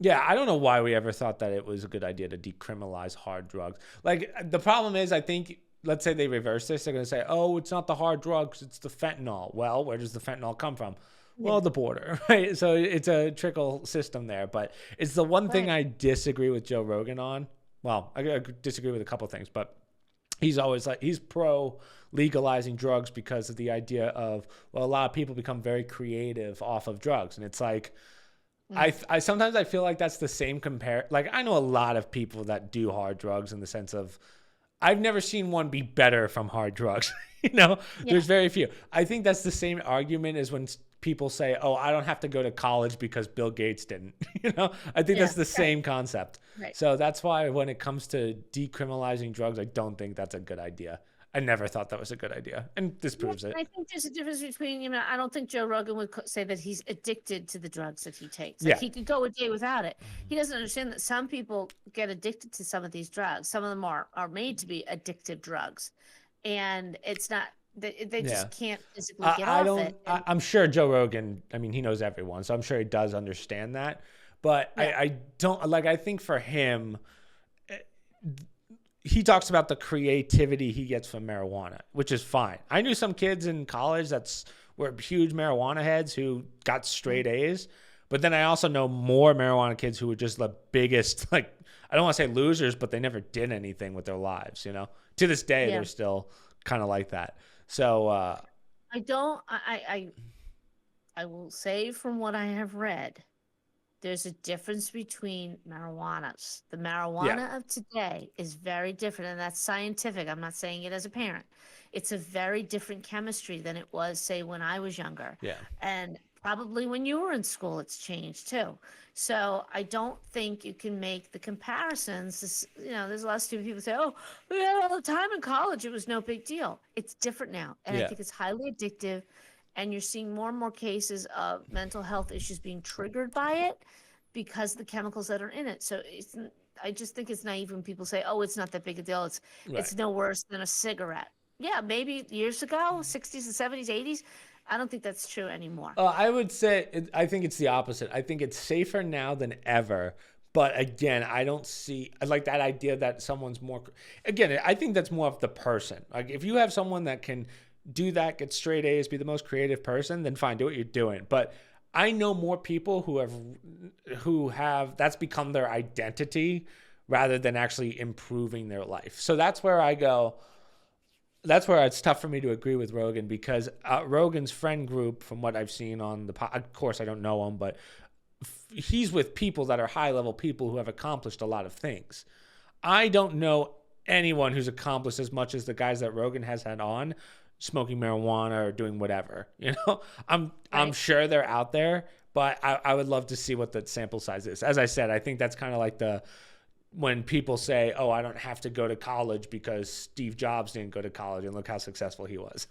Yeah, I don't know why we ever thought that it was a good idea to decriminalize hard drugs. Like the problem is, I think, let's say they reverse this, they're going to say, "Oh, it's not the hard drugs, it's the fentanyl." Well, where does the fentanyl come from? Yeah. Well, the border, right? So it's a trickle system there. But it's the one thing Right. I disagree with Joe Rogan on. Well, I disagree with a couple things, but he's always like he's pro legalizing drugs because of the idea of, well, a lot of people become very creative off of drugs, and it's like Mm. I sometimes I feel like that's the same compare. Like I know a lot of people that do hard drugs in the sense of I've never seen one be better from hard drugs. Yeah. There's very few. I think that's the same argument as when people say, "Oh, I don't have to go to college because Bill Gates didn't." I think Yeah. that's the Right. same concept. Right. So that's why when it comes to decriminalizing drugs, I don't think that's a good idea. I never thought that was a good idea, and this Yeah, proves it. I think there's a difference between, I don't think Joe Rogan would say that he's addicted to the drugs that he takes. Like Yeah, he could go a day without it. He doesn't understand that some people get addicted to some of these drugs. Some of them are made to be addictive drugs, and it's not they yeah. just can't physically get I off don't. it. And I'm sure Joe Rogan. I mean, he knows everyone, so I'm sure he does understand that. But yeah, I don't like. I think for him, he talks about the creativity he gets from marijuana, which is fine. I knew some kids in college that's were huge marijuana heads who got mhm, straight A's, but then I also know more marijuana kids who were just the biggest, like, I don't want to say losers, but they never did anything with their lives. To this day yeah. they're still kind of like that. So I don't. I will say from what I have read, there's a difference between marijuanas. The yeah, marijuana of today is very different, and that's scientific. I'm not saying it as a parent. It's a very different chemistry than it was, say, when I was younger. yeah, And probably when you were in school, it's changed too. So I don't think you can make the comparisons. There's a lot of stupid people say, oh, we had all the time in college. It was no big deal. It's different now. And I yeah. think it's highly addictive. And you're seeing more and more cases of mental health issues being triggered by it because of the chemicals that are in it. So I just think it's naive when people say, "Oh, it's not that big a deal. It's Right. it's no worse than a cigarette." Yeah, maybe years ago, 60s and 70s, 80s. I don't think that's true anymore. I would say I think it's the opposite. I think it's safer now than ever. But again, I don't see I like that idea that someone's more. Again, I think that's more of the person. Like if you have someone that can do that, get straight A's, be the most creative person, then fine, do what you're doing. But I know more people who have that's become their identity rather than actually improving their life. So that's where I go. That's where it's tough for me to agree with Rogan because Rogan's friend group, from what I've seen on of course I don't know him, but he's with people that are high level people who have accomplished a lot of things. I don't know anyone who's accomplished as much as the guys that Rogan has had on smoking marijuana or doing whatever. I'm Right. sure they're out there, but I would love to see what the sample size is. As I said, I think that's kind of like the when people say, "Oh, I don't have to go to college because Steve Jobs didn't go to college and look how successful he was."